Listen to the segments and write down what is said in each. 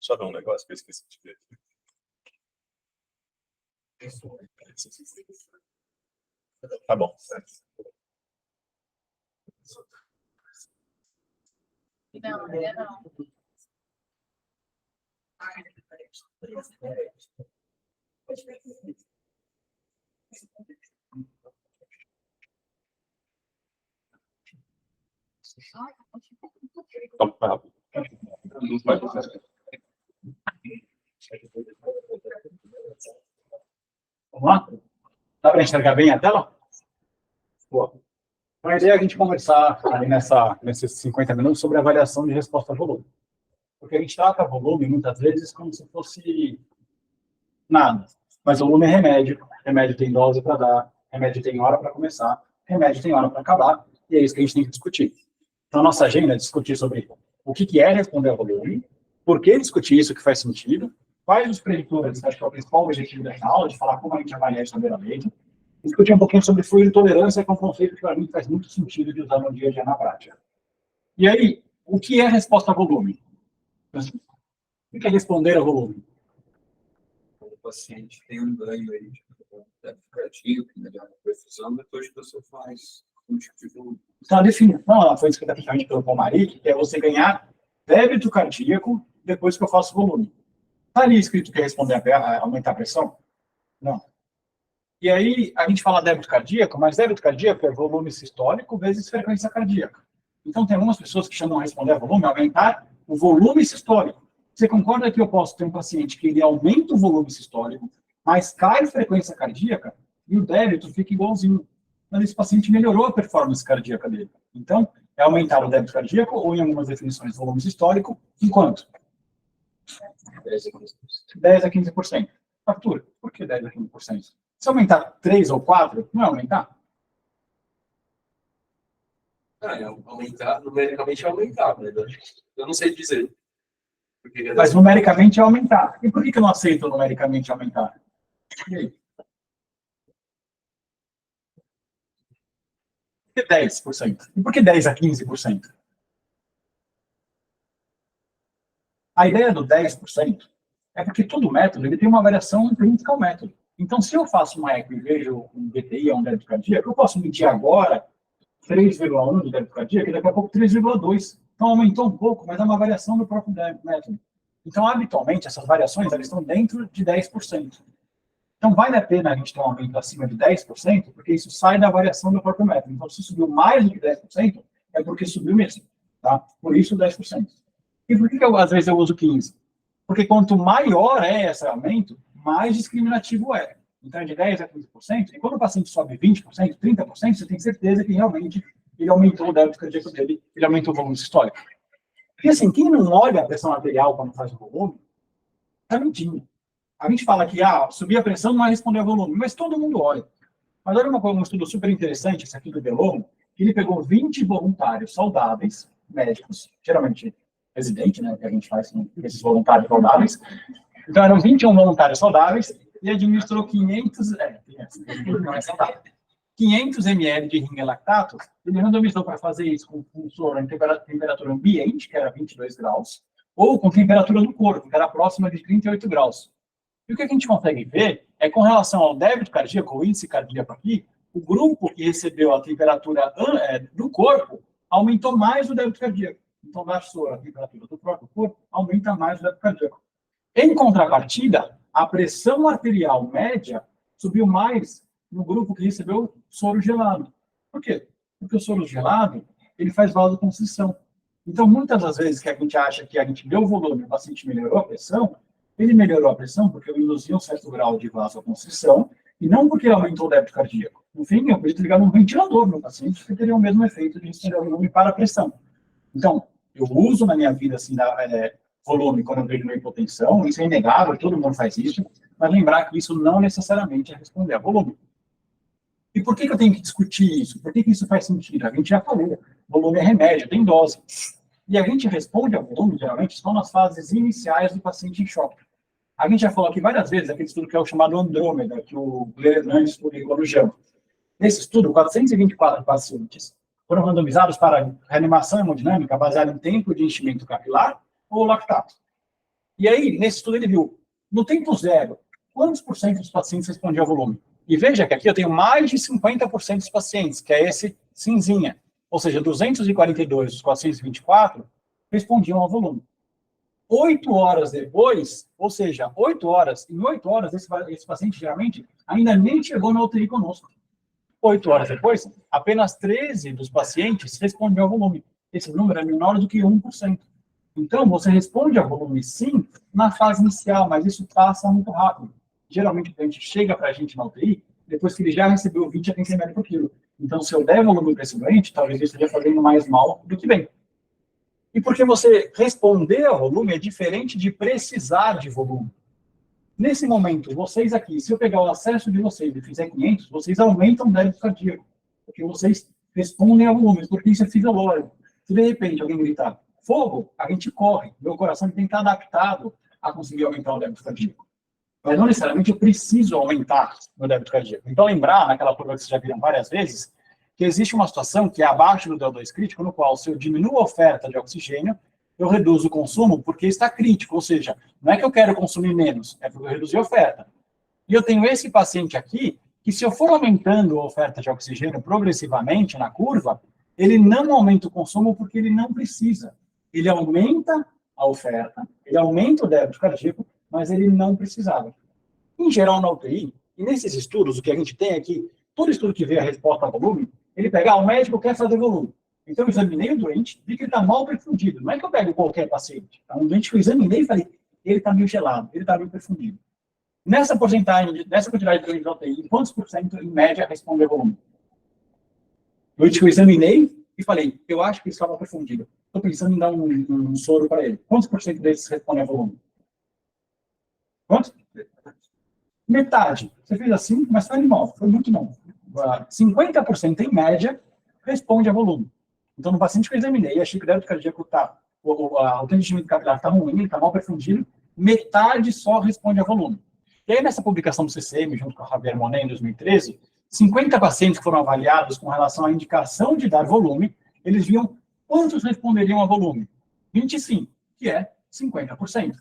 Só ver um negócio que eu esqueci de ver. Tá bom. Não, não. Vamos lá? Dá para enxergar bem a tela? Boa. Então, a ideia é a gente conversar ali nesses 50 minutos sobre avaliação de resposta a volume. Porque a gente trata volume, muitas vezes, como se fosse nada. Mas volume é remédio. Remédio tem dose para dar. Remédio tem hora para começar. Remédio tem hora para acabar. E é isso que a gente tem que discutir. Então, a nossa agenda é discutir sobre o que é responder a volume, por que discutir isso que faz sentido, quais os preditores, acho que é o principal objetivo dessa aula, de falar como a gente avalia isso primeiramente, discutir um pouquinho sobre fluido de tolerância, que é um conceito que, para mim, faz muito sentido de usar no dia a dia na prática. E aí, o que é resposta a volume? O que é responder a volume? O paciente tem um ganho aí de cardíaco, melhora a perfusão, depois que você faz um tipo de volume. Então, a definição foi escrita principalmente pelo Paul Marik, que é você ganhar débito cardíaco depois que eu faço volume. Está ali escrito que é responder a aumentar a pressão? Não. E aí, a gente fala débito cardíaco, mas débito cardíaco é volume sistólico vezes frequência cardíaca. Então, tem algumas pessoas que chamam responder a volume, aumentar o volume sistólico. Você concorda que eu posso ter um paciente que ele aumenta o volume sistólico, mas cai a frequência cardíaca, e o débito fica igualzinho. Mas esse paciente melhorou a performance cardíaca dele. Então, é aumentar o débito cardíaco, ou em algumas definições, volume sistólico, em quanto? 10 a 15%. Arthur, por que 10 a 15%? Se aumentar 3 ou 4, não é aumentar? Aumentar, numericamente é aumentar, né? Eu não sei dizer. Mas numericamente é aumentar. E por que eu não aceito numericamente aumentar? E aí? Por que 10%? E por que 10 a 15%? A ideia do 10% é porque todo método ele tem uma variação intrínseca ao método. Então, se eu faço uma eco e vejo um VTI, um débito cardíaco, eu posso medir agora 3,1 de débito cardíaco e daqui a pouco 3,2. Então, aumentou um pouco, mas é uma variação do próprio método. Então, habitualmente, essas variações elas estão dentro de 10%. Então, vale a pena a gente ter um aumento acima de 10%, porque isso sai da variação do próprio método. Então, se subiu mais do que 10%, é porque subiu mesmo. Tá? Por isso, 10%. E por que às vezes eu uso 15%? Porque quanto maior é esse aumento, mais discriminativo é. Então, é de 10% a 15%, e quando o paciente sobe 20%, 30%, você tem certeza que realmente ele aumentou o débito cardíaco dele, ele aumentou o volume sistólico. Porque assim, quem não olha a pressão arterial quando faz o volume, está mentindo. A gente fala que subir a pressão não é responder ao volume, mas todo mundo olha. Mas olha um estudo super interessante, esse aqui do Bellomo, que ele pegou 20 voluntários saudáveis, médicos, geralmente residente, né, que a gente faz com esses voluntários saudáveis. Então, eram 21 voluntários saudáveis e administrou 500 ml de ringue lactato. Ele randomizou para fazer isso com soro em temperatura ambiente, que era 22 graus, ou com temperatura do corpo, que era próxima de 38 graus. E o que a gente consegue ver é, com relação ao débito cardíaco, o índice cardíaco aqui, o grupo que recebeu a temperatura do corpo aumentou mais o débito cardíaco. Então, da sua a temperatura do próprio corpo aumenta mais o débito cardíaco. Em contrapartida, a pressão arterial média subiu mais no grupo que recebeu soro gelado. Por quê? Porque o soro gelado, ele faz vasoconstrição. Então, muitas das vezes que a gente acha que a gente deu volume e o paciente melhorou a pressão, ele melhorou a pressão porque eu induzi um certo grau de vasoconstrição e não porque ele aumentou o débito cardíaco. No fim, eu podia ligar num ventilador no paciente que teria o mesmo efeito de responder o volume para a pressão. Então, eu uso na minha vida assim, volume quando eu vejo uma hipotensão, isso é inegável, todo mundo faz isso, mas lembrar que isso não necessariamente é responder a volume. E por que eu tenho que discutir isso? Por que isso faz sentido? A gente já falou, volume é remédio, tem dose. E a gente responde a volume, geralmente, só nas fases iniciais do paciente em choque. A gente já falou aqui várias vezes, aquele estudo que é o chamado Andrômeda, que o Gleirand publicou no JAMA. Nesse estudo, 424 pacientes foram randomizados para reanimação hemodinâmica baseada em tempo de enchimento capilar ou lactato. E aí, nesse estudo, ele viu, no tempo zero, quantos por cento dos pacientes respondiam ao volume? E veja que aqui eu tenho mais de 50% dos pacientes, que é esse cinzinha. Ou seja, 242 dos 424 respondiam ao volume. 8 horas depois, ou seja, 8 horas, em 8 horas, esse paciente geralmente ainda nem chegou na UTI conosco. 8 horas depois, apenas 13 dos pacientes respondiam ao volume. Esse número é menor do que 1%. Então, você responde ao volume sim na fase inicial, mas isso passa muito rápido. Geralmente, o cliente chega para a gente na UTI, depois que ele já recebeu 20 a 30 ml por quilo. Então, se eu der volume para esse doente, talvez ele esteja fazendo mais mal do que bem. E porque você responder ao volume é diferente de precisar de volume. Nesse momento, vocês aqui, se eu pegar o acesso de vocês e fizer 500, vocês aumentam o débito cardíaco, porque vocês respondem ao volume, porque isso é fisiológico. Se de repente alguém gritar fogo, a gente corre. Meu coração tem que estar adaptado a conseguir aumentar o débito cardíaco. Mas não necessariamente eu preciso aumentar o débito cardíaco. Então, lembrar, naquela prova que vocês já viram várias vezes, que existe uma situação que é abaixo do DO2 crítico, no qual, se eu diminuo a oferta de oxigênio, eu reduzo o consumo porque está crítico. Ou seja, não é que eu quero consumir menos, é porque eu reduzi a oferta. E eu tenho esse paciente aqui, que se eu for aumentando a oferta de oxigênio progressivamente na curva, ele não aumenta o consumo porque ele não precisa. Ele aumenta a oferta, ele aumenta o débito cardíaco, mas ele não precisava. Em geral, na UTI, e nesses estudos, o que a gente tem aqui, todo estudo que vê a resposta a volume, ele pega, o médico quer fazer volume. Então, eu examinei o doente, vi que ele está mal perfundido. Não é que eu pego qualquer paciente. É um doente que eu examinei e falei, ele está meio gelado, ele está meio perfundido. Nessa porcentagem, nessa quantidade de doentes da UTI, quantos por cento, em média, responde a volume? Doente que eu examinei e falei, eu acho que ele está mal perfundido. Estou pensando em dar um soro para ele. Quantos por cento desses respondem a volume? Quanto? Metade. Você fez assim, mas foi animal, foi muito bom. 50% em média responde a volume. Então, no paciente que eu examinei, achei que o débito cardíaco está, o tendimento capilar está ruim, está mal perfundido, metade só responde a volume. E aí, nessa publicação do CCM, junto com a Javier Monet, em 2013, 50 pacientes que foram avaliados com relação à indicação de dar volume, eles viam quantos responderiam a volume. 25, que é 50%.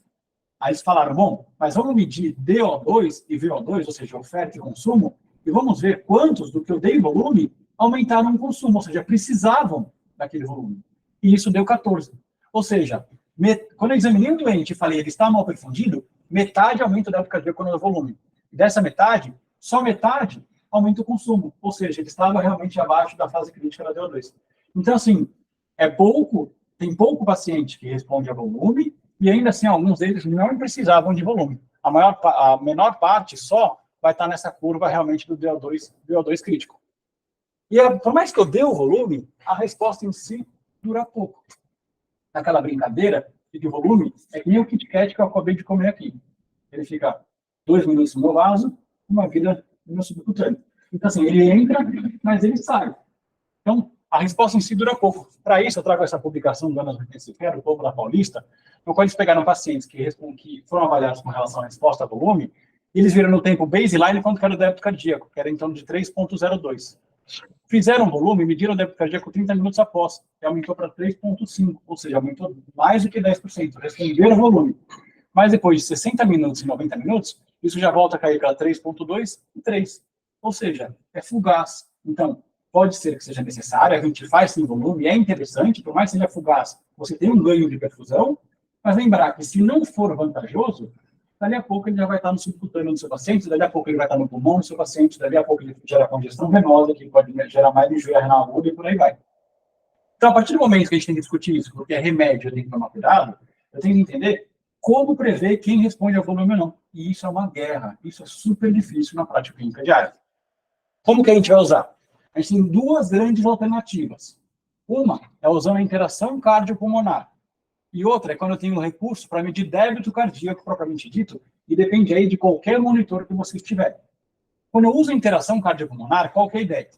Aí eles falaram, bom, mas vamos medir DO2 e VO2, ou seja, oferta e consumo, e vamos ver quantos do que eu dei volume aumentaram o consumo, ou seja, precisavam daquele volume. E isso deu 14. Ou seja, quando eu examinei o doente e falei, ele está mal perfundido, metade aumenta o débito cardíaco quando eu dou volume. E dessa metade, só metade aumenta o consumo. Ou seja, ele estava realmente abaixo da fase crítica da DO2. Então, assim, tem pouco paciente que responde a volume, e ainda assim, alguns deles não precisavam de volume. A menor parte só vai estar nessa curva realmente do DO2 crítico. E por mais que eu dê o volume, a resposta em si dura pouco. Naquela brincadeira de que o volume é que nem o Kit Kat que eu acabei de comer aqui. Ele fica 2 minutos no meu vaso, uma vida no meu subcutâneo. Então, assim, ele entra, mas ele sai. Então, a resposta em si dura pouco. Para isso, eu trago essa publicação do Ana Zurkensifer, o povo da Paulista, no qual eles pegaram pacientes que foram avaliados com relação à resposta a volume, e eles viram no tempo baseline quanto era o débito cardíaco, que era em torno de 3,02. Fizeram volume e mediram o débito cardíaco 30 minutos após, e aumentou para 3,5, ou seja, aumentou mais do que 10%. Responderam o volume. Mas depois de 60 minutos e 90 minutos, isso já volta a cair para 3,2 e 3. Ou seja, é fugaz. Então, pode ser que seja necessário, a gente faz sem volume, é interessante, por mais que seja fugaz, você tem um ganho de perfusão, mas lembrar que se não for vantajoso, dali a pouco ele já vai estar no subcutâneo do seu paciente, dali a pouco ele vai estar no pulmão do seu paciente, dali a pouco ele gera congestão venosa, que pode gerar mais injúria renal aguda e por aí vai. Então, a partir do momento que a gente tem que discutir isso, porque é remédio, eu tenho que tomar cuidado, eu tenho que entender como prever quem responde ao volume ou não. E isso é uma guerra, isso é super difícil na prática clínica diária. Como que a gente vai usar? A gente tem duas grandes alternativas. Uma é usando a interação cardiopulmonar. E outra é quando eu tenho um recurso para medir débito cardíaco, propriamente dito, e depende aí de qualquer monitor que você estiver. Quando eu uso a interação cardiopulmonar, qual que é a ideia?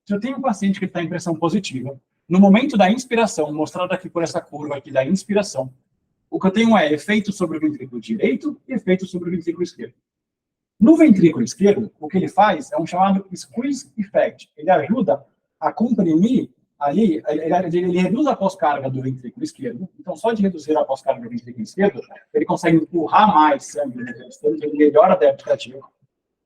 Se eu tenho um paciente que está em pressão positiva, no momento da inspiração, mostrado aqui por essa curva aqui da inspiração, o que eu tenho é efeito sobre o ventrículo direito e efeito sobre o ventrículo esquerdo. No ventrículo esquerdo, o que ele faz é um chamado squeeze effect. Ele ajuda a comprimir Aí, ele reduz a pós-carga do ventrículo esquerdo. Então, só de reduzir a pós-carga do ventrículo esquerdo, ele consegue empurrar mais sangue no ventrículo esquerdo, ele melhora a débito cardíaco.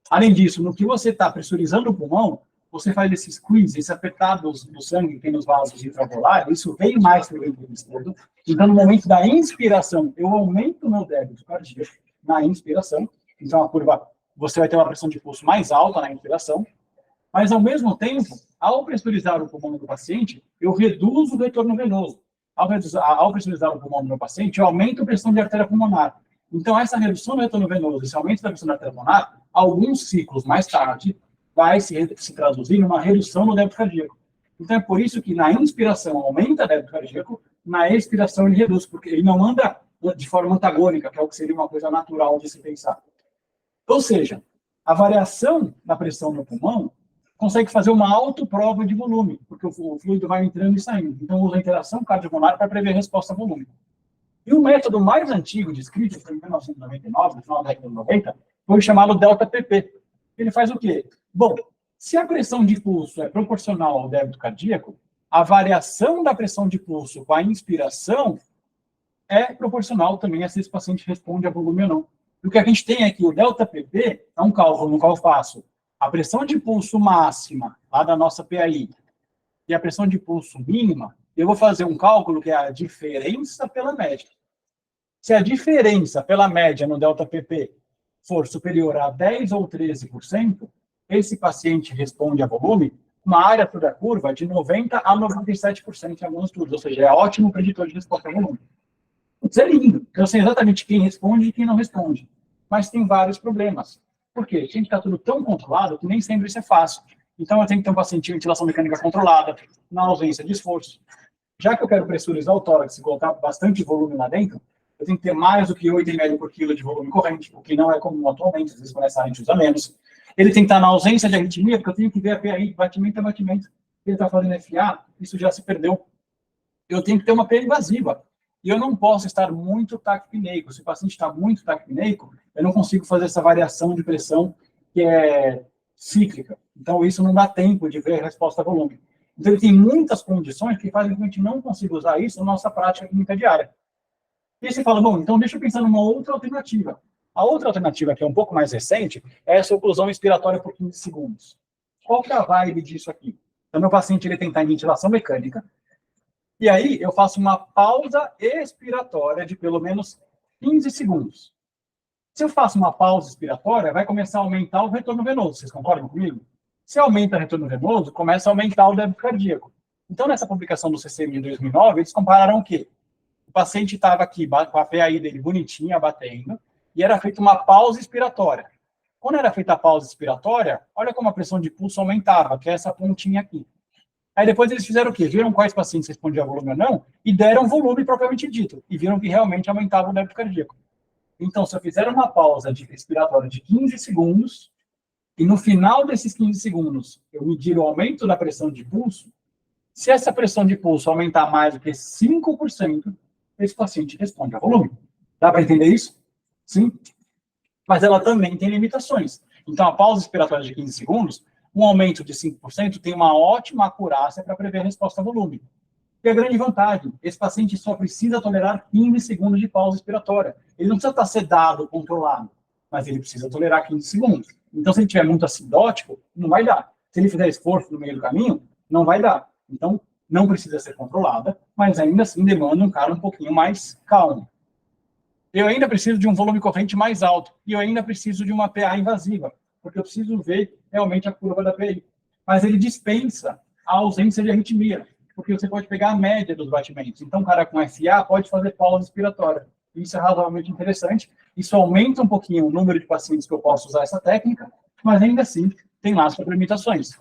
Além disso, no que você está pressurizando o pulmão, você faz esse squeeze, esse apertado do sangue que tem nos vasos intravasculares, isso vem mais para o ventrículo esquerdo. Então, no momento da inspiração, eu aumento o meu débito cardíaco na inspiração. Então, a curva, você vai ter uma pressão de pulso mais alta na inspiração. Mas, ao mesmo tempo, ao pressurizar o pulmão do paciente, eu reduzo o retorno venoso. Ao pressurizar o pulmão do meu paciente, eu aumento a pressão de artéria pulmonar. Então, essa redução do retorno venoso, esse aumento da pressão da artéria pulmonar, alguns ciclos mais tarde, vai se traduzir numa redução no débito cardíaco. Então, é por isso que na inspiração aumenta o débito cardíaco, na expiração ele reduz, porque ele não anda de forma antagônica, que é o que seria uma coisa natural de se pensar. Ou seja, a variação da pressão no pulmão consegue fazer uma autoprova de volume, porque o fluido vai entrando e saindo. Então, usa a interação cardiopulmonar para prever a resposta a volume. E o método mais antigo descrito, foi em 1999, no final da década de 90, foi chamado delta-PP. Ele faz o quê? Bom, se a pressão de pulso é proporcional ao débito cardíaco, a variação da pressão de pulso com a inspiração é proporcional também a se esse paciente responde a volume ou não. E o que a gente tem aqui, o delta-PP, é um cálculo no qual eu faço a pressão de pulso máxima, lá da nossa PAI, e a pressão de pulso mínima, eu vou fazer um cálculo que é a diferença pela média. Se a diferença pela média no delta-PP for superior a 10 ou 13%, esse paciente responde a volume, uma área toda curva de 90% a 97% em alguns estudos, ou seja, é ótimo preditor de resposta a volume. Isso é lindo, eu sei exatamente quem responde e quem não responde, mas tem vários problemas. Por quê? Tem que estar tudo tão controlado que nem sempre isso é fácil. Então, eu tenho que ter um paciente de ventilação mecânica controlada, na ausência de esforço. Já que eu quero pressurizar o tórax e colocar bastante volume lá dentro, eu tenho que ter mais do que 8,5 por quilo de volume corrente, o que não é comum atualmente, às vezes nessa a gente usa menos. Ele tem que estar na ausência de arritmia, porque eu tenho que ver a PAI, batimento a batimento. Ele está fazendo FA, isso já se perdeu. Eu tenho que ter uma PAI invasiva. E eu não posso estar muito taquipneico. Se o paciente está muito taquipneico, eu não consigo fazer essa variação de pressão que é cíclica. Então, isso não dá tempo de ver a resposta a volume. Então, ele tem muitas condições que fazem com que a gente não consiga usar isso na nossa prática clínica diária. E aí você fala, bom, então deixa eu pensar numa outra alternativa. A outra alternativa, que é um pouco mais recente, é essa oclusão expiratória por 15 segundos. Qual que é a vibe disso aqui? Então, meu paciente ele tem que estar em ventilação mecânica, e aí eu faço uma pausa expiratória de pelo menos 15 segundos. Se eu faço uma pausa expiratória, vai começar a aumentar o retorno venoso. Vocês concordam comigo? Se aumenta o retorno venoso, começa a aumentar o débito cardíaco. Então, nessa publicação do CCM em 2009, eles compararam o quê? O paciente estava aqui com a PAI dele bonitinha, batendo, e era feita uma pausa expiratória. Quando era feita a pausa expiratória, olha como a pressão de pulso aumentava, que é essa pontinha aqui. Aí depois eles fizeram o quê? Viram quais pacientes respondiam a volume ou não, e deram volume propriamente dito, e viram que realmente aumentava o débito cardíaco. Então, se eu fizer uma pausa expiratória de 15 segundos, e no final desses 15 segundos eu medir o aumento da pressão de pulso, se essa pressão de pulso aumentar mais do que 5%, esse paciente responde a volume. Dá para entender isso? Sim. Mas ela também tem limitações. Então, a pausa expiratória de 15 segundos, um aumento de 5% tem uma ótima acurácia para prever a resposta a volume. E a grande vantagem, esse paciente só precisa tolerar 15 segundos de pausa expiratória. Ele não precisa estar sedado, controlado, mas ele precisa tolerar 15 segundos. Então, se ele estiver muito acidótico, não vai dar. Se ele fizer esforço no meio do caminho, não vai dar. Então, não precisa ser controlada, mas ainda assim demanda um cara um pouquinho mais calmo. Eu ainda preciso de um volume corrente mais alto, e eu ainda preciso de uma PA invasiva, porque eu preciso ver realmente a curva da PI. Mas ele dispensa a ausência de arritmia, porque você pode pegar a média dos batimentos. Então, o cara com FA pode fazer pausa expiratória. Isso é razoavelmente interessante. Isso aumenta um pouquinho o número de pacientes que eu posso usar essa técnica, mas ainda assim tem lá suas limitações.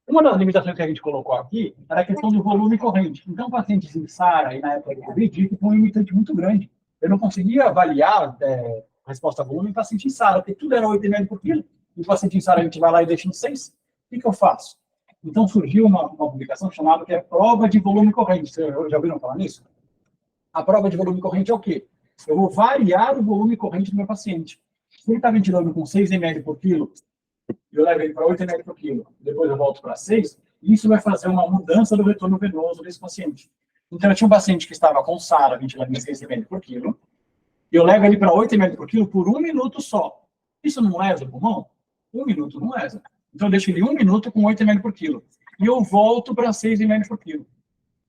Uma das limitações que a gente colocou aqui era a questão do volume corrente. Então, pacientes em SARA e na época do Covid, com um limitante muito grande. Eu não conseguia avaliar a resposta a volume em paciente em SARA, porque tudo era 8,5 por quilo. E o paciente em SARA a gente vai lá e deixa em 6. O que eu faço? Então, surgiu uma publicação chamada que é prova de volume corrente. Vocês já ouviram falar nisso? A prova de volume corrente é o quê? Eu vou variar o volume corrente do meu paciente. Se ele está ventilando com 6 ml por quilo, eu levo ele para 8 ml por quilo, depois eu volto para 6, Isso vai fazer uma mudança do retorno venoso desse paciente. Então, eu tinha um paciente que estava com SARA, 20 ml por quilo, e eu levo ele para 8 ml por quilo por 1 minuto só. Isso não lesa o pulmão? 1 minuto não lesa. Então, eu deixo ele 1 minuto com 8 ml por quilo. E eu volto para 6 ml por quilo.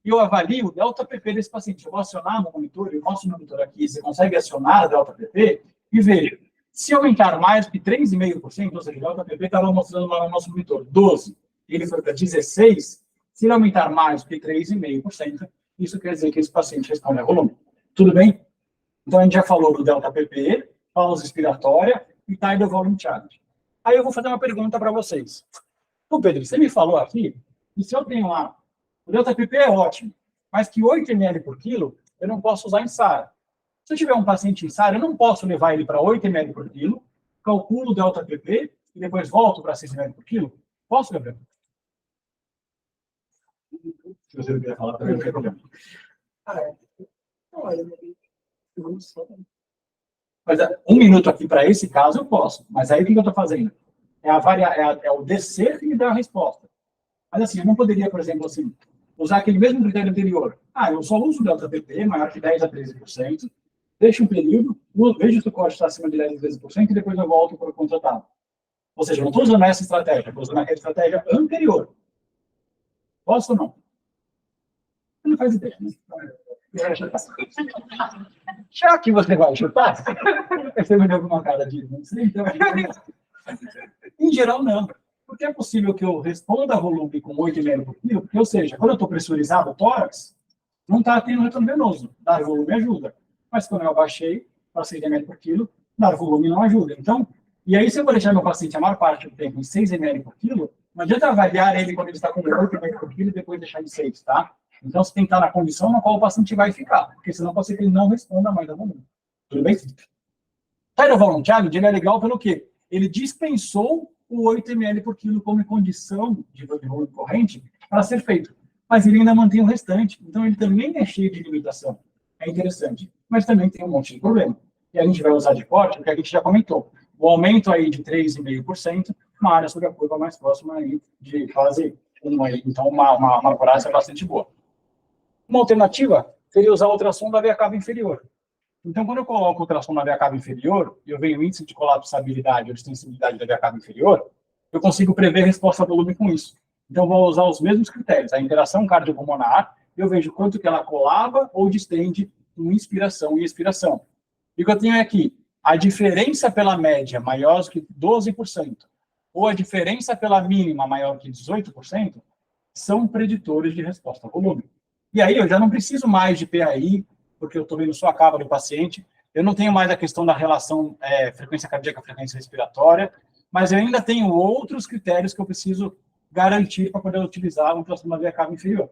E eu avalio o delta-PP desse paciente. Eu vou acionar no monitor, eu mostro no monitor aqui, você consegue acionar o delta-PP e vejo. Se aumentar mais que 3,5%, ou seja, o delta-PP estava mostrando lá no nosso monitor 12, ele foi para 16, se ele aumentar mais que 3,5%, isso quer dizer que esse paciente responde a volume. Tudo bem? Então, a gente já falou do delta-PP, pausa expiratória e tidal volume challenge. Aí eu vou fazer uma pergunta para vocês. Ô, Pedro, você me falou aqui, e se eu tenho lá, o delta-PP é ótimo, mas que 8 ml por quilo eu não posso usar em SARA. Se eu tiver um paciente em SARA, eu não posso levar ele para 8 ml por quilo, calculo o delta-PP e depois volto para 6 ml por quilo? Posso, Gabriel? Se você não quiser falar, também não tem problema. Mas 1 minuto aqui para esse caso eu posso. Mas aí o que eu estou fazendo? É o descer que me dá a resposta. Mas assim, eu não poderia, por exemplo, assim, usar aquele mesmo critério anterior. Eu só uso o delta-PP maior que 10 a 13%, deixo um período, vejo se o corte está acima de 10 a 13% e depois eu volto para o contratado. Ou seja, eu não estou usando essa estratégia, estou usando aquela estratégia anterior. Posso ou não? Você não faz ideia, né? Já que você vai chutar, você me deu alguma cara de não sei, então... Em geral, não. Porque é possível que eu responda a volume com 8 ml por quilo, porque, ou seja, quando eu estou pressurizado o tórax, não está tendo retorno venoso. Dar volume ajuda. Mas quando eu abaixei para 6 ml por quilo, dar volume não ajuda. Então, e aí se eu vou deixar meu paciente a maior parte do tempo em 6 ml por quilo, não adianta avaliar ele quando ele está com 8 ml por quilo e depois deixar em 6, tá? Então, você tem que estar na condição na qual o paciente vai ficar, porque senão pode ser que ele não responda mais a volume. Tudo bem? Tidal Volume Challenge, ele é legal pelo quê? Ele dispensou o 8 ml por quilo como condição de volume corrente para ser feito. Mas ele ainda mantém o restante. Então, ele também é cheio de limitação. É interessante. Mas também tem um monte de problema. E a gente vai usar de corte, porque a gente já comentou. O aumento aí de 3,5%, uma área sobre a curva mais próxima aí de quase 1 aí. Então, uma acurácia bastante boa. Uma alternativa seria usar o ultrassom da veia cava inferior. Então, quando eu coloco o ultrassom na veia cava inferior, e eu venho o índice de colapsabilidade ou extensibilidade da veia cava inferior, eu consigo prever a resposta a volume com isso. Então, vou usar os mesmos critérios. A interação cardiopulmonar, eu vejo quanto que ela colaba ou distende em inspiração e expiração. E o que eu tenho é aqui, a diferença pela média maior do que 12%, ou a diferença pela mínima maior que 18%, são preditores de resposta a volume. E aí eu já não preciso mais de PAI, porque eu estou vendo só a cava do paciente, eu não tenho mais a questão da relação frequência cardíaca, frequência respiratória, mas eu ainda tenho outros critérios que eu preciso garantir para poder utilizar um ultrassom da veia cava inferior.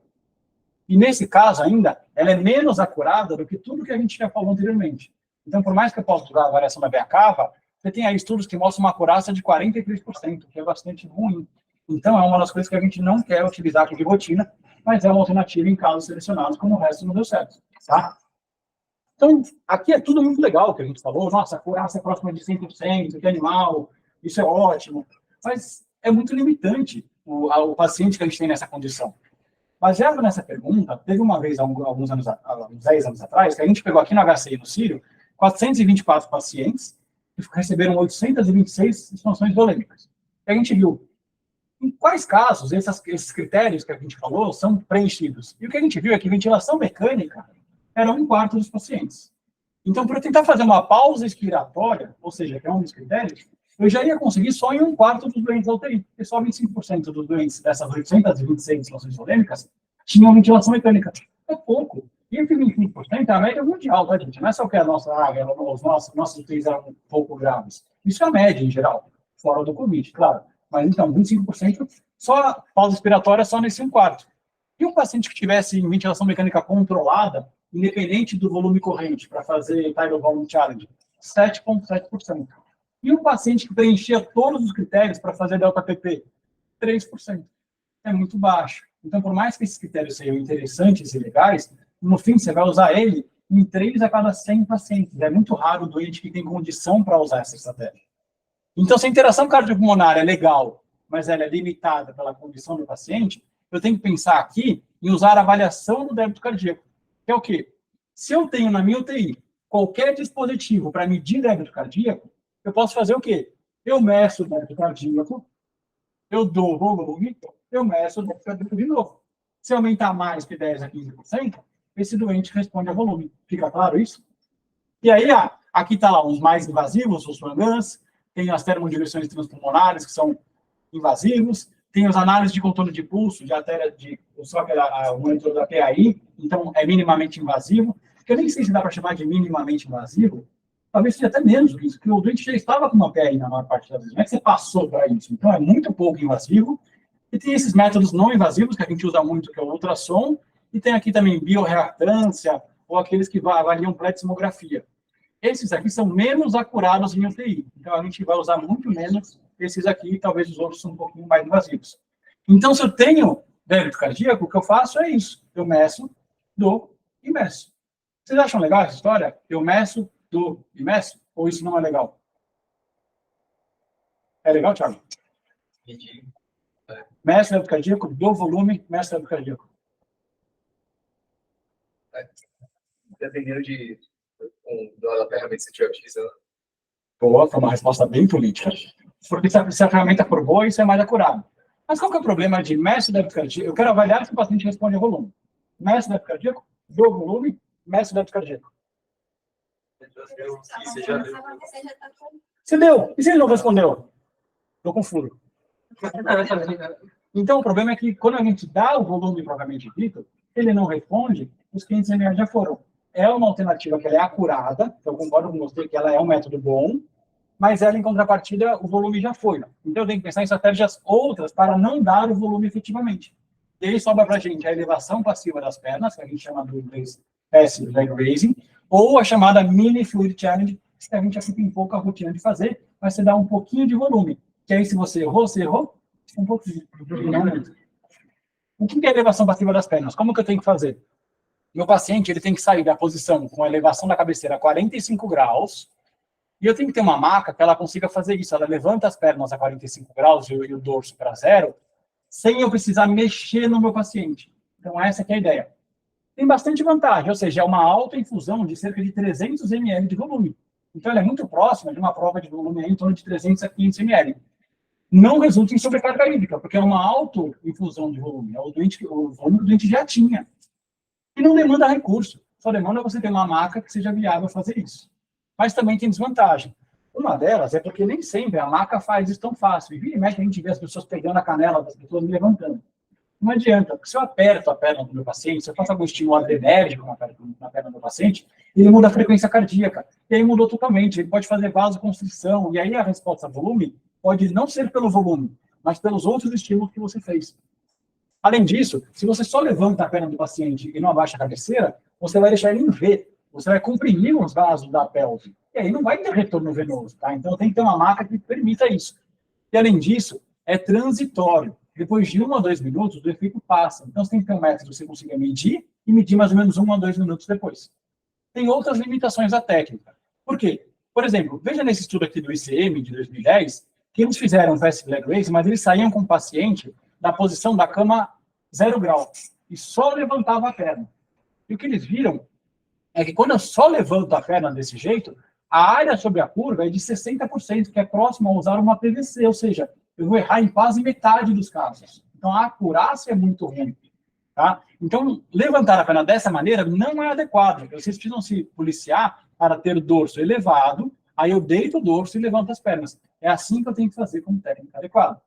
E nesse caso ainda, ela é menos acurada do que tudo que a gente já falou anteriormente. Então, por mais que eu possa usar a variação da veia cava, você tem aí estudos que mostram uma acurácia de 43%, que é bastante ruim. Então, é uma das coisas que a gente não quer utilizar aqui de rotina, mas é uma alternativa em casos selecionados, como o resto não deu certo, tá? Então, aqui é tudo muito legal o que a gente falou. Nossa, a acurácia é próxima de 100%, que animal, isso é ótimo. Mas é muito limitante o paciente que a gente tem nessa condição. Baseado nessa pergunta, teve uma vez, alguns 10 anos atrás, que a gente pegou aqui no HCI, no Sírio, 424 pacientes que receberam 826 expansões volêmicas. E a gente viu em quais casos esses critérios que a gente falou são preenchidos. E o que a gente viu é que ventilação mecânica era 1/4 dos pacientes. Então, para eu tentar fazer uma pausa expiratória, ou seja, que é um dos critérios, eu já ia conseguir só em 1/4 dos doentes da UTI, porque só 25% dos doentes dessas 826 expansões volêmicas tinham ventilação mecânica. É pouco. E entre 25% é a média mundial, tá, gente? Não é só que a nossa os nossos UTIs eram um pouco graves. Isso é a média, em geral, fora do Covid, claro. Mas, então, 25%, só pausa expiratória só nesse 1/4. E um paciente que tivesse ventilação mecânica controlada, independente do volume corrente, para fazer Tidal Volume Challenge, 7,7%. E um paciente que preenchia todos os critérios para fazer delta-PP, 3%. É muito baixo. Então, por mais que esses critérios sejam interessantes e legais, no fim, você vai usar ele em 3 a cada 100 pacientes. É muito raro o doente que tem condição para usar essa estratégia. Então, se a interação cardiopulmonar é legal, mas ela é limitada pela condição do paciente, eu tenho que pensar aqui em usar a avaliação do débito cardíaco, que é o quê? Se eu tenho na minha UTI qualquer dispositivo para medir débito cardíaco, eu posso fazer o quê? Eu meço o débito cardíaco, eu dou o volume, eu meço o débito cardíaco de novo. Se aumentar mais que 10% a 15%, esse doente responde a volume. Fica claro isso? E aí, aqui está lá os mais invasivos, os Swan-Ganz, tem as termodireções transpulmonares, que são invasivos, tem as análises de contorno de pulso, o monitor da PAI, então é minimamente invasivo, que eu nem sei se dá para chamar de minimamente invasivo, talvez seja até menos do que isso, porque o doente já estava com uma PAI na maior parte das vezes, não é que você passou para isso, então é muito pouco invasivo, e tem esses métodos não invasivos, que a gente usa muito, que é o ultrassom, e tem aqui também bioreatância, ou aqueles que avaliam pletismografia. Esses aqui são menos acurados em UTI, então a gente vai usar muito menos esses aqui, talvez os outros são um pouquinho mais invasivos. Então, se eu tenho débito cardíaco, o que eu faço é isso, eu meço, dou e meço. Vocês acham legal essa história? Eu meço, dou e meço? Ou isso não é legal? É legal, Thiago? Meço débito cardíaco, dou volume, meço débito cardíaco. Dependendo da ferramenta que você estiver utilizando. Boa, foi uma resposta bem política. Porque se a ferramenta for boa, isso é mais acurado. Mas qual que é o problema de meço débito cardíaco? Eu quero avaliar se o paciente responde ao volume. Meço débito cardíaco, dou volume, meço débito cardíaco. Você deu. E se ele não respondeu? Estou com furo. Então, o problema é que quando a gente dá o volume propriamente dito, ele não responde, os 500 ml já foram. É uma alternativa que ela é acurada, eu concordo com você que ela é um método bom, mas ela, em contrapartida, o volume já foi. Então, eu tenho que pensar em estratégias outras para não dar o volume efetivamente. E aí sobra para a gente a elevação passiva das pernas, que a gente chama do inglês passive leg raising, ou a chamada mini fluid challenge, que a gente já fica em pouca rotina de fazer, mas você dá um pouquinho de volume. Que aí, se você errou, um pouquinho. O que é elevação passiva das pernas? Como que eu tenho que fazer? Meu paciente ele tem que sair da posição com a elevação da cabeceira a 45 graus, e eu tenho que ter uma maca que ela consiga fazer isso. Ela levanta as pernas a 45 graus e o dorso para zero, sem eu precisar mexer no meu paciente. Então, essa que é a ideia. Tem bastante vantagem, ou seja, é uma autoinfusão de cerca de 300 ml de volume. Então, ela é muito próxima de uma prova de volume em torno de 300 a 500 ml. Não resulta em sobrecarga hídrica, porque é uma autoinfusão de volume. É o volume que o doente já tinha. E não demanda recurso. Só demanda você ter uma maca que seja viável fazer isso. Mas também tem desvantagem. Uma delas é porque nem sempre a maca faz isso tão fácil. E vira e mexe a gente vê as pessoas pegando a canela das pessoas e levantando. Não adianta, porque se eu aperto a perna do meu paciente, se eu faço algum estímulo adrenérgico na perna do paciente, ele muda a frequência cardíaca. E aí mudou totalmente. Ele pode fazer vasoconstrição. E aí a resposta a volume pode não ser pelo volume, mas pelos outros estímulos que você fez. Além disso, se você só levanta a perna do paciente e não abaixa a cabeceira, você vai deixar ele em V. Você vai comprimir os vasos da pelve. E aí não vai ter retorno venoso, tá? Então tem que ter uma maca que permita isso. E além disso, é transitório. Depois de 1 a 2 minutos, o efeito passa. Então você tem que ter um método que você consiga medir e medir mais ou menos 1 a 2 minutos depois. Tem outras limitações da técnica. Por quê? Por exemplo, veja nesse estudo aqui do ICM de 2010, que eles fizeram passive leg raise, mas eles saíam com o paciente da posição da cama 0 grau e só levantava a perna. E o que eles viram é que quando eu só levanto a perna desse jeito, a área sobre a curva é de 60%, que é próximo a usar uma PVC, ou seja, eu vou errar em quase metade dos casos. Então, a acurácia é muito ruim. Tá? Então, levantar a perna dessa maneira não é adequado. Vocês precisam se policiar para ter o dorso elevado, aí eu deito o dorso e levanto as pernas. É assim que eu tenho que fazer como técnica adequada.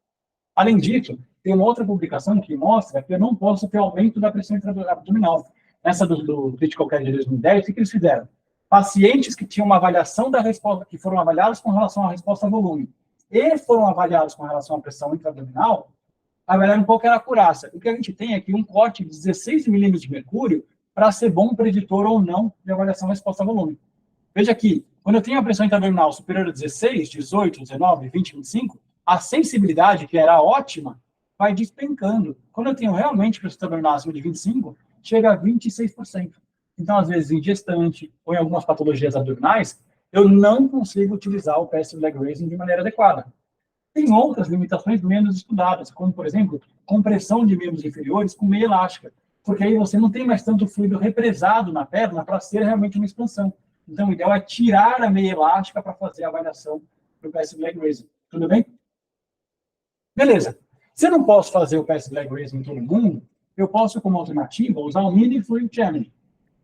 Além disso, tem uma outra publicação que mostra que eu não posso ter aumento da pressão abdominal. Essa do Critical Care de 2010, o que eles fizeram? Pacientes que tinham uma avaliação da resposta, que foram avaliados com relação à resposta a volume, e foram avaliados com relação à pressão intra-abdominal, avaliaram qual que era a acurácia. O que a gente tem aqui um corte de 16 milímetros de mercúrio para ser bom preditor ou não de avaliação da resposta a volume. Veja aqui, quando eu tenho a pressão intra-abdominal superior a 16, 18, 19, 20, 25, a sensibilidade, que era ótima, vai despencando. Quando eu tenho realmente pressão intra-abdominal acima de 25, chega a 26%. Então, às vezes, em gestante ou em algumas patologias abdominais, eu não consigo utilizar o passive leg raising de maneira adequada. Tem outras limitações menos estudadas, como, por exemplo, compressão de membros inferiores com meia elástica, porque aí você não tem mais tanto fluido represado na perna para ser realmente uma expansão. Então, o ideal é tirar a meia elástica para fazer a variação do passive leg raising. Tudo bem? Beleza. Se eu não posso fazer o passive leg raising em todo mundo, eu posso, como alternativa, usar o mini fluid challenge,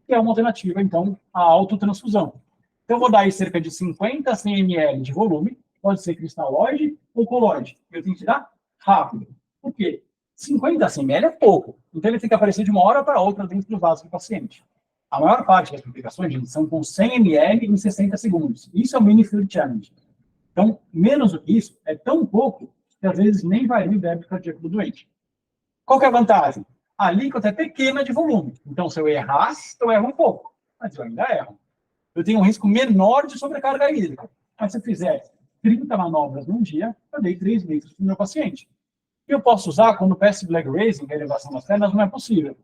que é uma alternativa, então, à autotransfusão. Então, eu vou dar aí cerca de 50 a 100 ml de volume, pode ser cristalóide ou colóide. Eu tenho que dar rápido. Por quê? 50 a 100 ml é pouco. Então, ele tem que aparecer de uma hora para outra dentro do vaso do paciente. A maior parte das publicações, gente, são com 100 ml em 60 segundos. Isso é o mini fluid challenge. Então, menos do que isso, é tão pouco que às vezes nem varia o débito cardíaco do doente. Qual que é a vantagem? A alíquota é pequena de volume. Então, se eu errar, eu erro um pouco. Mas eu ainda erro. Eu tenho um risco menor de sobrecarga hídrica. Mas se eu fizer 30 manobras num dia, eu dei 3 litros para o meu paciente. E eu posso usar quando o passive leg raising, a elevação das pernas, não é possível.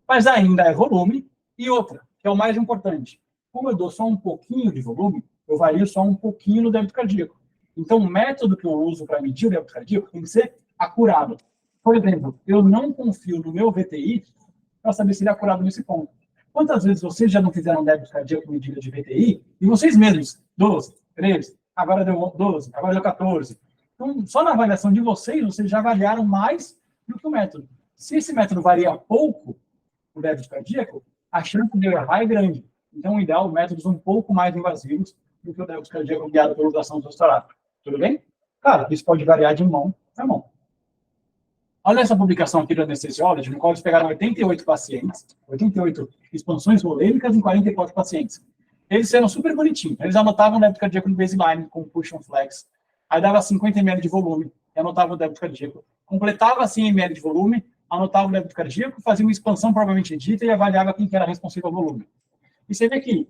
Mas ainda é volume. E outra, que é o mais importante. Como eu dou só um pouquinho de volume, eu vario só um pouquinho no débito cardíaco. Então, o método que eu uso para medir o débito cardíaco tem que ser acurado. Por exemplo, eu não confio no meu VTI para saber se ele é acurado nesse ponto. Quantas vezes vocês já não fizeram débito cardíaco com medida de VTI e vocês mesmos, 12, 13, agora deu 12, agora deu 14. Então, só na avaliação de vocês já avaliaram mais do que o método. Se esse método varia pouco, o débito cardíaco, a chance de eu errar é grande. Então, o ideal, métodos um pouco mais invasivos do que o débito cardíaco guiado pela ultrassom transtorado. Tudo bem? Claro, isso pode variar de mão para mão. Olha essa publicação aqui do Anesthesiology, no qual eles pegaram 88 pacientes, 88 expansões volêmicas em 44 pacientes. Eles eram super bonitinhos. Eles anotavam o débito cardíaco no baseline com push and flex. Aí dava 50 ml de volume, e anotava o débito cardíaco. Completava 100 ml de volume, anotava o débito cardíaco, fazia uma expansão provavelmente dita e avaliava quem que era responsável ao volume. E você vê que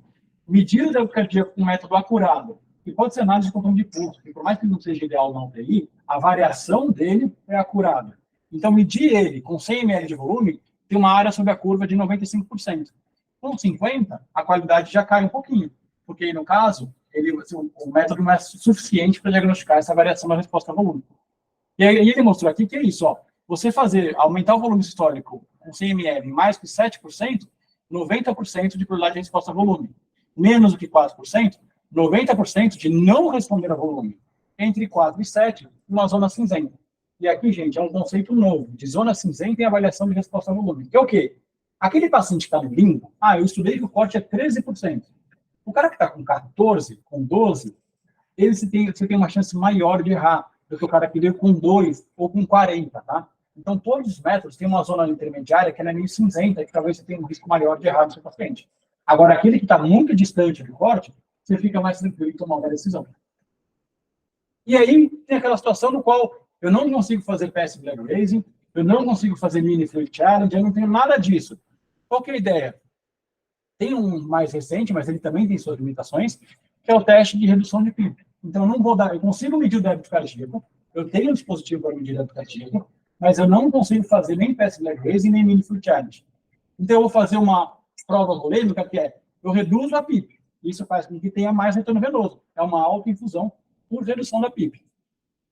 medir o débito cardíaco com um método acurado, que pode ser análise de controle de pulso, que por mais que não seja ideal na UTI, a variação dele é acurada. Então, medir ele com 100 ml de volume tem uma área sobre a curva de 95%. Com 50%, a qualidade já cai um pouquinho, porque, no caso, o método não é suficiente para diagnosticar essa variação da resposta ao volume. E aí ele mostrou aqui que é isso, ó. Você aumentar o volume sistólico com 100 ml em mais que 7%, 90% de probabilidade de resposta ao volume. Menos do que 4%, 90% de não responder a volume. Entre 4 e 7, uma zona cinzenta. E aqui, gente, é um conceito novo, de zona cinzenta e avaliação de resposta ao volume. Que é o quê? Aquele paciente que está no limbo, eu estudei que o corte é 13%. O cara que está com 14, com 12, você tem uma chance maior de errar do que o cara que veio com 2 ou com 40, tá? Então, todos os métodos têm uma zona intermediária que ela é meio cinzenta, que talvez você tenha um risco maior de errar no seu paciente. Agora, aquele que está muito distante do corte, você fica mais tranquilo em tomar uma decisão. E aí, tem aquela situação no qual eu não consigo fazer passive leg raising, eu não consigo fazer mini fluid challenge, eu não tenho nada disso. Qual que é a ideia? Tem um mais recente, mas ele também tem suas limitações, que é o teste de redução de PIB. Então, eu consigo medir o débito cardíaco, eu tenho um dispositivo para medir o débito cardíaco, mas eu não consigo fazer nem passive leg raising, nem mini fluid challenge. Então, eu vou fazer uma prova volêmica, que é, eu reduzo a PIB. Isso faz com que tenha mais retorno venoso. É uma autoinfusão por redução da PIB.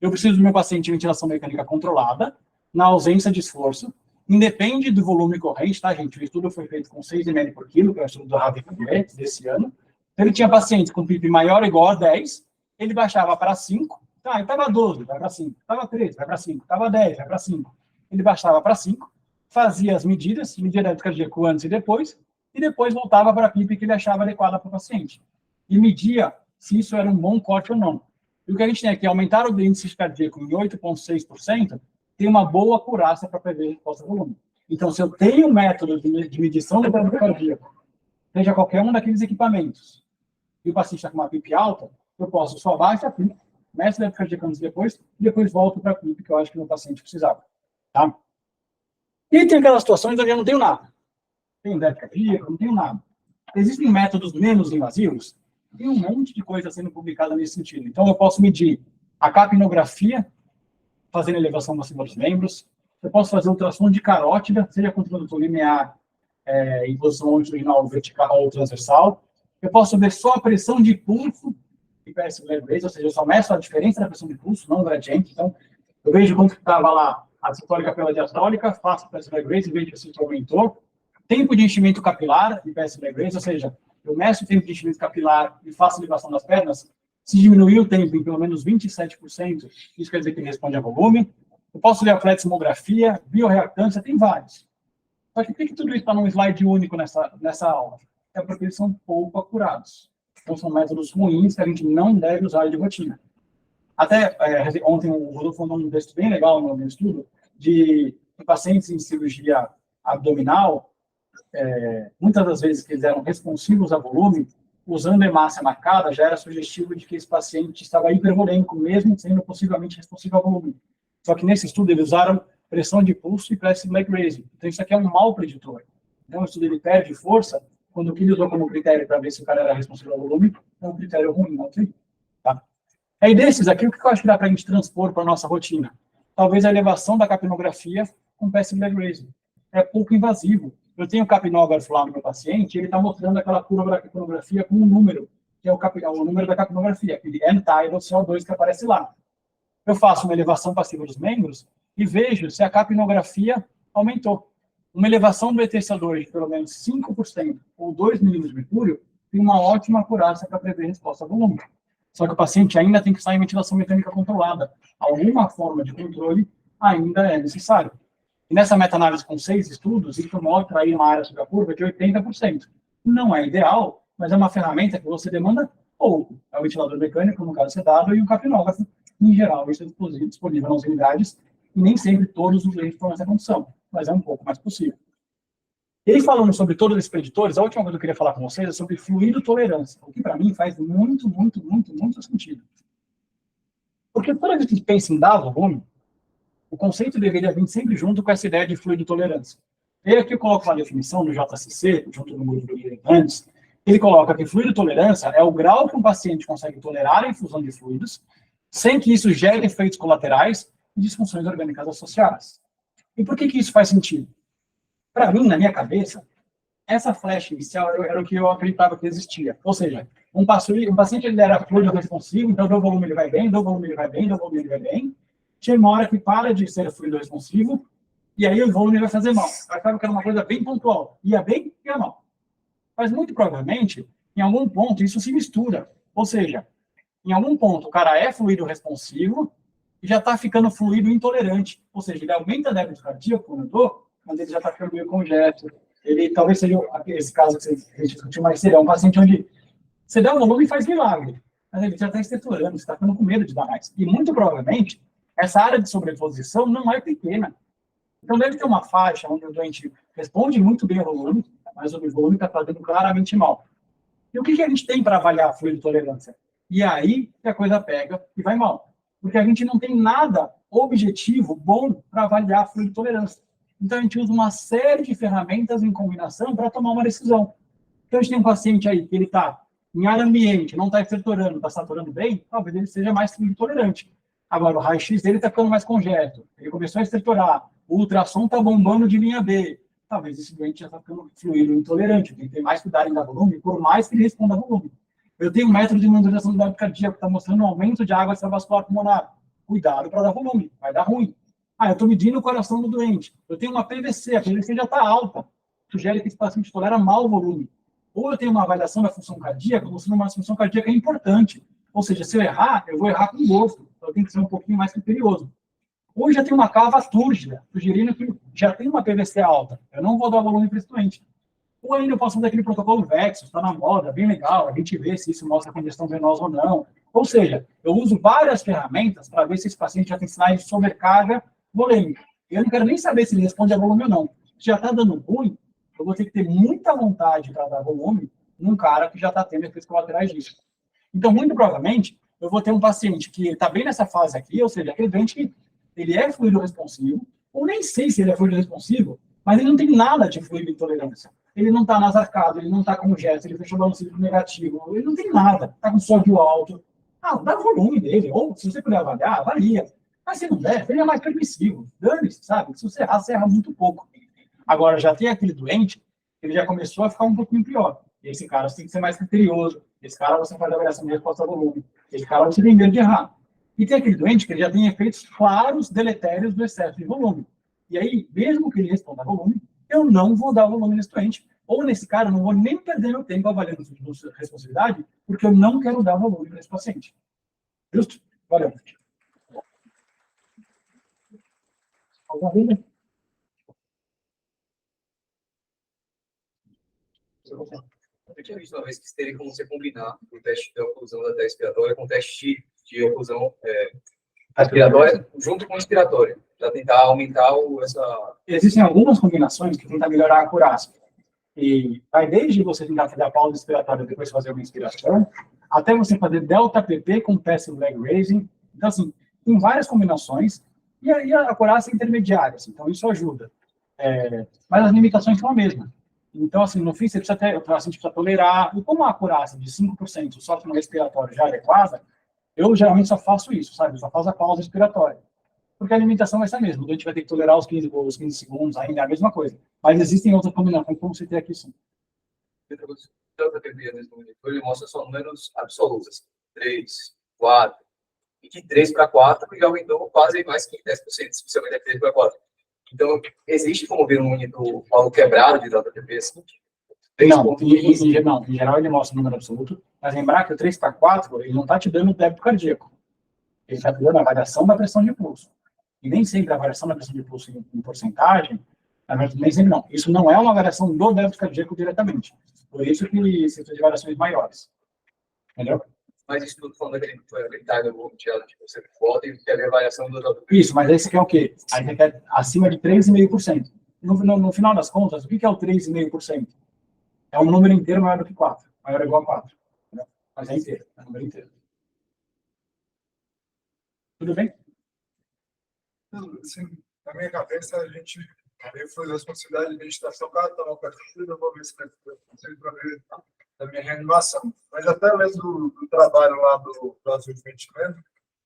Eu preciso do meu paciente em ventilação mecânica controlada, na ausência de esforço, independe do volume corrente, tá, gente? O estudo foi feito com 6 ml por quilo, que é o estudo do Ravi desse ano. Então, ele tinha pacientes com PIB maior ou igual a 10, ele baixava para 5, ele estava 12, vai para 5, estava 13, vai para 5, estava 10, vai para 5. Ele baixava para 5, fazia as medidas, media débito cardíaco antes e depois voltava para a PIB que ele achava adequada para o paciente. E media se isso era um bom corte ou não. E o que a gente tem aqui, aumentar o índice cardíaco em 8,6%, tem uma boa acurácia para prever a resposta ao volume. Então, se eu tenho um método de medição do débito cardíaco, seja qualquer um daqueles equipamentos, e o paciente está com uma PIB alta, eu posso só baixar a PIB, meço o débito cardíaco antes e depois volto para a PIB que eu acho que o meu paciente precisava. Tá? E tem aquelas situações onde eu não tenho nada. Tenho débito cardíaco, não tenho nada. Existem métodos menos invasivos? Tem um monte de coisa sendo publicada nesse sentido. Então, eu posso medir a capnografia, fazendo elevação massiva dos membros. Eu posso fazer ultrassom de carótida, seja com condutor linear, em posição longitudinal, vertical ou transversal. Eu posso ver só a pressão de pulso e passive leg raise, ou seja, eu só meço a diferença da pressão de pulso, não o gradiente. Então, eu vejo quanto que estava lá a sistólica pela diastólica, faço passive leg raise e vejo se isso aumentou. Tempo de enchimento capilar e passive leg raise, ou seja, eu meço o tempo de enchimento capilar e faço elevação das pernas. Se diminuir o tempo em pelo menos 27%, isso quer dizer que ele responde a volume. Eu posso ler a flexitomografia, bioreactância, tem vários. Só que por que tudo isso está num slide único nessa aula? É porque eles são pouco acurados. Então, são métodos ruins que a gente não deve usar de rotina. Até ontem o Rodolfo mandou um texto bem legal no meu estudo, de pacientes em cirurgia abdominal, muitas das vezes que eles eram responsivos a volume, usando hemácia marcada, já era sugestivo de que esse paciente estava hipervolêmico, mesmo sendo possivelmente responsivo a volume. Só que nesse estudo eles usaram pressão de pulso e passive leg raise. Então isso aqui é um mau preditor. Então o estudo ele perde força quando o que ele usou como critério para ver se o cara era responsivo a volume é um critério ruim, ok? Tá? Aí desses aqui, o que eu acho que dá para a gente transpor para a nossa rotina? Talvez a elevação da capnografia com passive leg raise. É pouco invasivo. Eu tenho o capnógrafo lá no meu paciente, ele está mostrando aquela curva da capnografia com um número, que é o número da capnografia, aquele end-tidal CO2 que aparece lá. Eu faço uma elevação passiva dos membros e vejo se a capnografia aumentou. Uma elevação do ETCO2 de pelo menos 5% ou 2 milímetros de mercúrio tem uma ótima acurácia para prever resposta a volume. Só que o paciente ainda tem que estar em ventilação mecânica controlada. Alguma forma de controle ainda é necessário. E nessa meta-análise com 6 estudos, isso mostra aí uma área sobre a curva de 80%. Não é ideal, mas é uma ferramenta que você demanda pouco. É o ventilador mecânico, no caso sedado, e o capnógrafo. Em geral, isso é disponível nas unidades, e nem sempre todos os leitos estão nessa condição, mas é um pouco mais possível. E falando sobre todos esses preditores, a última coisa que eu queria falar com vocês é sobre fluido tolerância, o que para mim faz muito sentido. Porque toda vez que a gente pensa em dar volume, o conceito deveria vir sempre junto com essa ideia de fluido tolerância. E aqui eu coloco uma definição no JCC, junto no grupo do Guilherme antes, ele coloca que fluido tolerância é o grau que um paciente consegue tolerar a infusão de fluidos, sem que isso gere efeitos colaterais e disfunções orgânicas associadas. E por que isso faz sentido? Para mim, na minha cabeça, essa flecha inicial era o que eu acreditava que existia. Ou seja, um paciente ele era fluido responsivo, então do volume ele vai bem, do volume ele vai bem, do volume ele vai bem. Chega uma hora que para de ser fluido responsivo, e aí o volume vai fazer mal. Vai ficar que era uma coisa bem pontual. Ia bem, ia mal. Mas muito provavelmente, em algum ponto, isso se mistura. Ou seja, em algum ponto, o cara é fluido responsivo e já está ficando fluido intolerante. Ou seja, ele aumenta a débito cardíaco, mas ele já está ficando meio congesto. Ele talvez seja esse caso que a gente discutiu mais cedo, é um paciente onde você dá um volume e faz milagre. Mas ele já está estertorando, você está ficando com medo de dar mais. E muito provavelmente, essa área de sobreposição não é pequena. Então, deve ter uma faixa onde o doente responde muito bem ao volume, mas o volume está fazendo claramente mal. E o que a gente tem para avaliar a fluido tolerância? E aí que a coisa pega e vai mal. Porque a gente não tem nada objetivo bom para avaliar a fluido tolerância. Então, a gente usa uma série de ferramentas em combinação para tomar uma decisão. Então, a gente tem um paciente aí que ele está em ar ambiente, não está estertorando, está saturando bem, talvez ele seja mais fluido tolerante. Agora, o raio-x dele está ficando mais congesto. Ele começou a estertorar. O ultrassom está bombando de linha B. Talvez esse doente já está ficando fluido intolerante. Tem que ter mais cuidado em dar volume, por mais que ele responda a volume. Eu tenho um método de monitorização do débito cardíaco que está mostrando um aumento de água extravascular pulmonar. Cuidado para dar volume, vai dar ruim. Eu estou medindo o coração do doente. Eu tenho uma PVC, a PVC já está alta. Sugere que esse paciente tolera mal o volume. Ou eu tenho uma avaliação da função cardíaca, mostrando uma função cardíaca importante. Ou seja, se eu errar, eu vou errar com gosto. Então, eu tenho que ser um pouquinho mais criterioso. Ou já tem uma cava túrgida, sugerindo que já tem uma PVC alta. Eu não vou dar volume para esse doente. Ou ainda eu posso fazer aquele protocolo Vexus, está na moda, bem legal, a gente vê se isso mostra congestão venosa ou não. Ou seja, eu uso várias ferramentas para ver se esse paciente já tem sinais de sobrecarga volêmica. Eu não quero nem saber se ele responde a volume ou não. Se já está dando ruim, eu vou ter que ter muita vontade para dar volume num cara que já está tendo efeitos colaterais disso. Então, muito provavelmente, eu vou ter um paciente que está bem nessa fase aqui, ou seja, aquele doente que ele é fluido responsivo, ou nem sei se ele é fluido responsivo, mas ele não tem nada de fluido intolerância. Ele não está nasarcado, ele não está com gesto, ele fechou o ciclo negativo, ele não tem nada, está com sódio alto. Dá o volume dele, ou se você puder avaliar, avalia. Mas se não der, ele é mais permissivo. Dane-se, sabe? Se você errar, você erra muito pouco. Agora, já tem aquele doente, ele já começou a ficar um pouquinho pior. Esse cara você tem que ser mais criterioso. Esse cara você faz a avaliação de resposta a volume. Esse cara você tem medo de errar. E tem aquele doente que ele já tem efeitos claros, deletérios do excesso de volume. E aí, mesmo que ele responda a volume, eu não vou dar volume nesse doente. Ou nesse cara, eu não vou nem perder meu tempo avaliando a responsabilidade, porque eu não quero dar volume nesse paciente. Justo? Valeu. Alguma dúvida? Eu tinha visto uma vez que teria como você combinar o teste de oclusão da teste respiratória com o teste de oclusão aspiratória junto com o inspiratório, para tentar aumentar essa... Existem algumas combinações que tentam melhorar a acurácia. E vai desde você tentar fazer a pausa expiratória e depois fazer uma inspiração, até você fazer delta PP com passive leg raising. Então, assim, tem várias combinações e a acurácia é intermediária, assim, então isso ajuda. Mas as limitações são a mesma. Então, assim, no fim, o paciente precisa tolerar. E como a acurácia de 5% só no respiratório já é adequada, eu geralmente só faço isso, sabe? Eu só faço a pausa respiratória. Porque a limitação vai ser a mesma. O doente vai ter que tolerar os 15 segundos, ainda é a mesma coisa. Mas existem outras combinações, como você tem aqui, sim. Ele mostra só números absolutos. 3, 4. E de 3 para 4 já aumentou quase mais que 10%, especialmente de 3 para 4. Então, existe como ver um monitor valor quebrado de JTP assim? Não, em geral ele mostra o número absoluto, mas lembrar que o 3 para 4, ele não está te dando o débito cardíaco. Ele está te dando a variação da pressão de pulso. E nem sempre a variação da pressão de pulso em porcentagem, nem sempre não. Isso não é uma variação do débito cardíaco diretamente. Por isso que se de variações maiores. Entendeu? Mas isso tudo falando daquele time tipo, você volta e quer ver a variação do JTP. Isso, mas aí você quer o quê? Aí você quer acima de 3,5%. No final das contas, o que é o 3,5%? É um número inteiro maior do que 4. Maior ou igual a 4. Entendeu? Mas é inteiro. É um número inteiro. Tudo bem? Assim, na minha cabeça, eu fui responsabilidade de administração, cada uma partida, eu vou ver se vai fazer para ver da minha reanimação. Mas até mesmo do trabalho lá do Brasil de Investimento,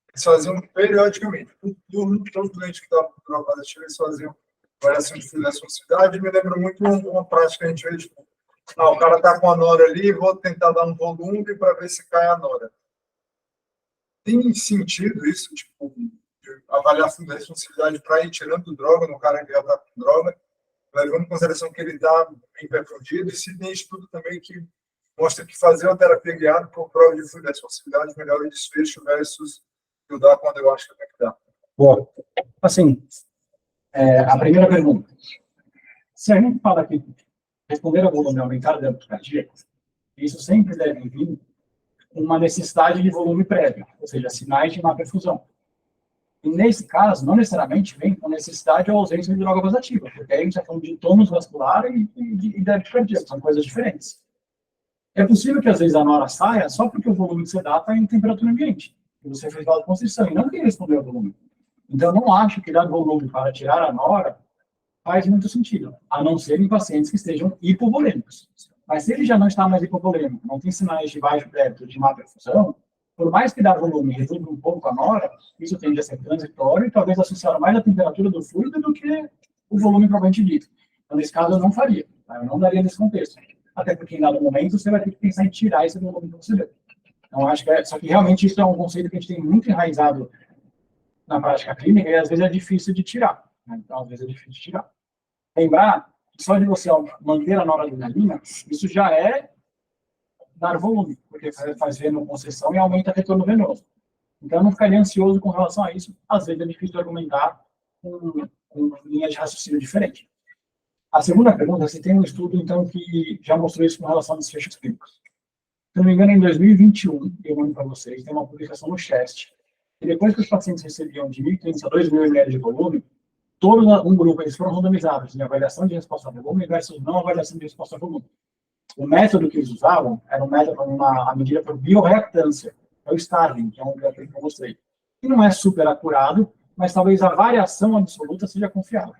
eles faziam periodicamente. Todos os clientes que estavam no trabalho, eles faziam variação de responsabilidade. Me lembro muito uma prática que a gente fez. O cara está com a nora ali, vou tentar dar um volume para ver se cai a nora. Tem sentido isso, tipo, de avaliação da responsabilidade para ir tirando droga no cara que já está com droga, levando em consideração que ele está bem perfundido, e se tem estudo também que mostra que fazer uma terapia guiada por prova de responsabilidade melhora o desfecho versus eu dar quando eu acho que tem que dar. Boa. Assim, a primeira pergunta. Se a gente fala que responder ao volume aumentar o débito cardíaco, isso sempre deve vir uma necessidade de volume prévio, ou seja, sinais de má perfusão. E nesse caso, não necessariamente vem com necessidade ou ausência de droga vasoativa, porque aí a gente está falando de tônus vascular e débito cardíaco, são coisas diferentes. É possível que às vezes a nora saia só porque o volume que você dá está em temperatura ambiente, e você fez vasoconstrição, e não quer responder ao volume. Então, eu não acho que dar volume para tirar a nora faz muito sentido, a não ser em pacientes que estejam hipovolêmicos. Mas se ele já não está mais hipovolêmico, não tem sinais de baixo débito, de má perfusão, por mais que dá volume e reduz um pouco a nora, isso tende a ser transitório e talvez associar mais a temperatura do fluido do que o volume propriamente dito. Então, nesse caso, eu não faria. Tá? Eu não daria nesse contexto. Até porque, em dado momento, você vai ter que pensar em tirar esse volume que você deu. Então, acho que só que realmente isso é um conceito que a gente tem muito enraizado na prática clínica e às vezes é difícil de tirar. Né? Então, às vezes é difícil de tirar. Lembrar que só de você manter a noradrenalina, isso já é dar volume, porque faz venoconcessão e aumenta o retorno venoso. Então, eu não ficaria ansioso com relação a isso. Às vezes é difícil de argumentar com linhas de raciocínio diferentes. A segunda pergunta, você tem um estudo, então, que já mostrou isso com relação a desfechos clínicos. Se não me engano, em 2021, eu mando para vocês, tem uma publicação no CHEST, e depois que os pacientes recebiam de 1.500 a 2.000 ml de volume, todo um grupo, eles foram randomizados em avaliação de resposta a volume versus não avaliação de resposta a volume. O método que eles usavam era um método, a medida por bioreactância, é o Starling, que é um método que eu mostrei. Que não é super acurado, mas talvez a variação absoluta seja confiável.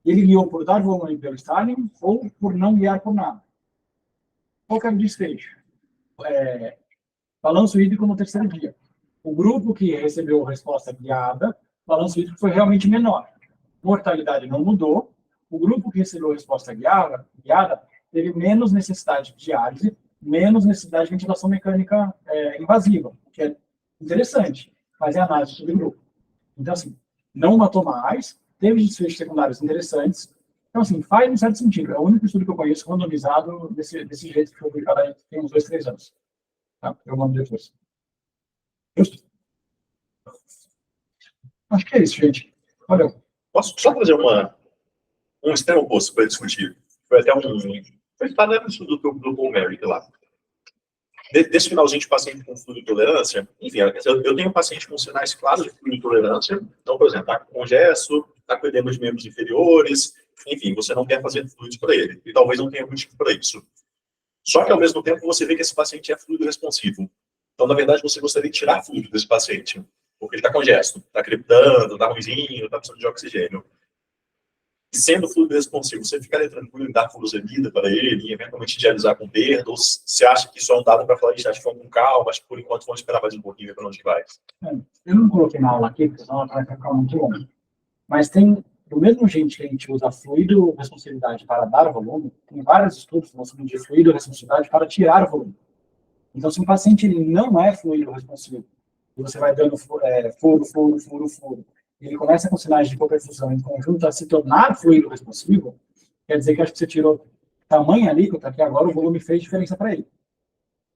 Ele guiou por dar volume pelo Starling ou por não guiar por nada. Qual que era o desfecho? Balanço hídrico no terceiro dia. O grupo que recebeu resposta guiada, balanço hídrico foi realmente menor. Mortalidade não mudou. O grupo que recebeu resposta guiada teve menos necessidade de diálise, menos necessidade de ventilação mecânica invasiva, o que é interessante, mas é análise sobre grupo. Então, assim, não matou mais, teve desfechos secundários interessantes. Então, assim, faz um certo sentido. É o único estudo que eu conheço randomizado desse jeito que foi publicado aí, tem uns 2, 3 anos. Tá? Eu mando depois. Justo? Acho que é isso, gente. Valeu. Posso só fazer um extremo oposto para discutir? Foi até foi falando isso do Paul Merrick lá. Desse finalzinho de paciente com fluido de tolerância, enfim, eu tenho paciente com sinais claros de fluido de tolerância. Então, por exemplo, está com congesto, está com edema de membros inferiores, enfim, você não quer fazer fluidos para ele. E talvez não tenha motivo para isso. Só que, ao mesmo tempo, você vê que esse paciente é fluido responsivo. Então, na verdade, você gostaria de tirar fluido desse paciente. Porque ele está congesto, está crepitando, está ruizinho, está precisando de oxigênio. E sendo fluido responsivo, você ficaria tranquilo em dar furosemida para ele e eventualmente dialisar com perda? Ou você acha que isso é um dado para falar de acho que vamos com calma, acho que por enquanto vamos esperar mais um pouquinho para onde vai? Eu não coloquei na aula aqui, porque senão vai ficar muito longo. Mas tem, do mesmo jeito que a gente usa fluido responsividade para dar volume, tem vários estudos mostrando de fluido responsividade para tirar volume. Então, se um paciente ele não é fluido responsivo, e você vai dando furo, e ele começa com sinais de hipoperfusão em conjunto a se tornar fluido responsivo, quer dizer que acho que você tirou tamanho alíquota que agora o volume fez diferença para ele.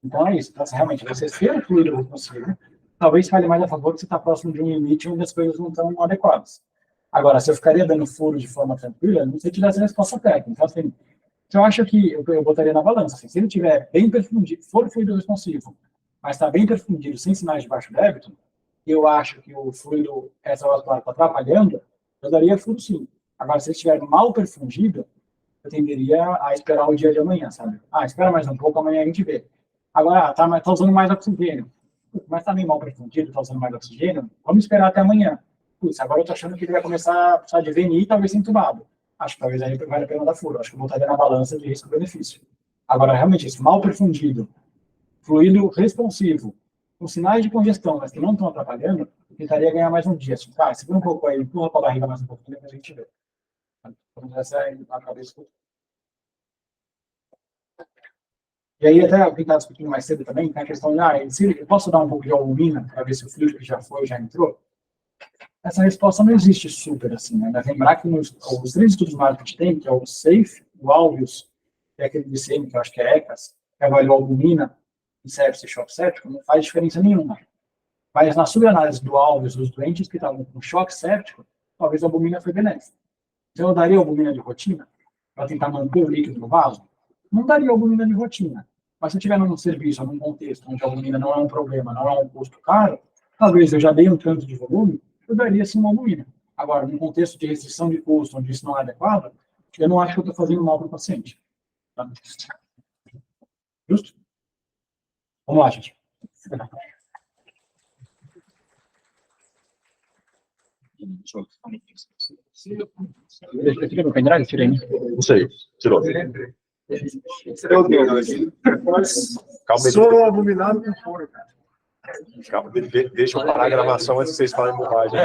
Então é isso. Então, se realmente você ser um fluido responsivo, talvez fale mais a favor que você está próximo de um limite onde as coisas não estão adequadas. Agora, se eu ficaria dando furo de forma tranquila, não sei te dar essa resposta técnica. Então, assim, eu acho que eu botaria na balança. Assim, se ele tiver bem perfundido, for fluido responsivo, mas está bem perfundido, sem sinais de baixo débito, eu acho que o fluido extravascular está atrapalhando, eu daria furo sim. Agora, se ele estiver mal perfundido, eu tenderia a esperar o dia de amanhã, sabe? Espera mais um pouco, amanhã a gente vê. Agora, tá usando mais oxigênio. Mas tá meio mal perfundido, tá usando mais oxigênio, vamos esperar até amanhã. Agora eu tô achando que ele vai começar a precisar de VNI, talvez ser entubado. Acho que talvez aí vale a pena dar furo. Acho que eu botaria na balança de risco-benefício. Agora, realmente, isso, mal perfundido, fluido responsivo, com sinais de congestão, mas que não estão atrapalhando, eu tentaria ganhar mais um dia. Assim, segura um pouco aí, empurra para a barriga mais um pouquinho, depois a gente vê. Então, essa é a cabeça. E aí, até eu estava discutindo mais cedo também, tem a questão de, se eu posso dar um pouco de albumina para ver se o fluido que já foi, já entrou? Essa resposta não existe super assim, né? Lembrar que os 3 estudos mais que a gente tem, que é o SAFE, o Alveus, que é aquele DCM, que eu acho que é ECAS, que avaliou a albumina em sepsis e choque séptico, não faz diferença nenhuma. Mas na subanálise do Alveus, dos doentes que estavam com choque séptico, talvez a albumina foi benéfica. Então eu daria albumina de rotina para tentar manter o líquido no vaso? Não daria albumina de rotina. Mas se eu estiver num serviço, num contexto onde a albumina não é um problema, não é um custo caro, talvez eu já dei um tanto de volume, eu daria sim uma albumina. Agora, num contexto de restrição de custo, onde isso não é adequado, eu não acho que eu estou fazendo mal para o paciente. Tá? Justo? Vamos lá, gente. Fica no pendrive, tirei. Não sei. Tirou. Calma aí. Sou abominável por fora, cara. Calma, deixa eu parar a gravação antes que vocês falem bobagem.